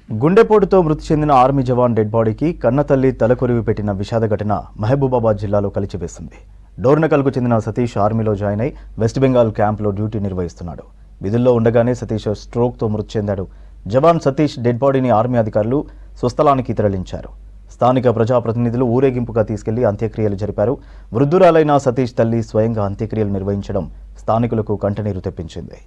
గుండెపోటుతో మృతి చెందిన ఆర్మీ జవాన్ డెడ్ బాడీకి కన్నతల్లి తలకొరివి పెట్టిన విషాద ఘటన మహబూబాబాద్ జిల్లాలో కలిచివేసింది. డోర్నకల్కు చెందిన సతీష్ ఆర్మీలో జాయిన్ అయి వెస్ట్ బెంగాల్ క్యాంప్లో డ్యూటీ నిర్వహిస్తున్నాడు. విధుల్లో ఉండగానే సతీష్ స్ట్రోక్తో మృతి చెందాడు. జవాన్ సతీష్ డెడ్ బాడీని ఆర్మీ అధికారులు స్వస్థలానికి తరలించారు. స్థానిక ప్రజాప్రతినిధులు ఊరేగింపుగా తీసుకెళ్లి అంత్యక్రియలు జరిపారు. వృద్ధురాలైన సతీష్ తల్లి స్వయంగా అంత్యక్రియలు నిర్వహించడం స్థానికులకు కంటనీరు తెప్పించింది.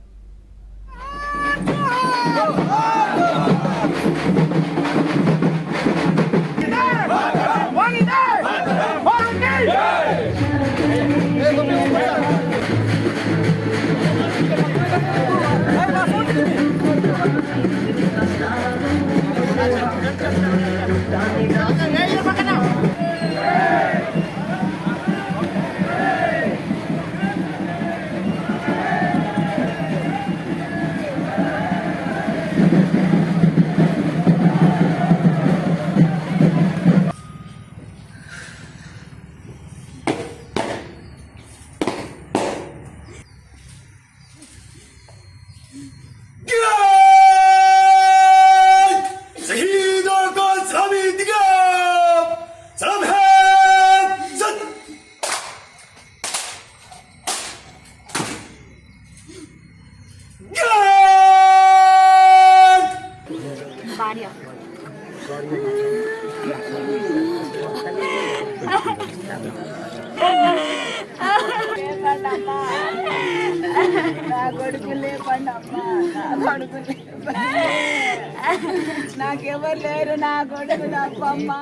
నాకెవరు లేరు, నా కొడుకు తప్పమ్మా.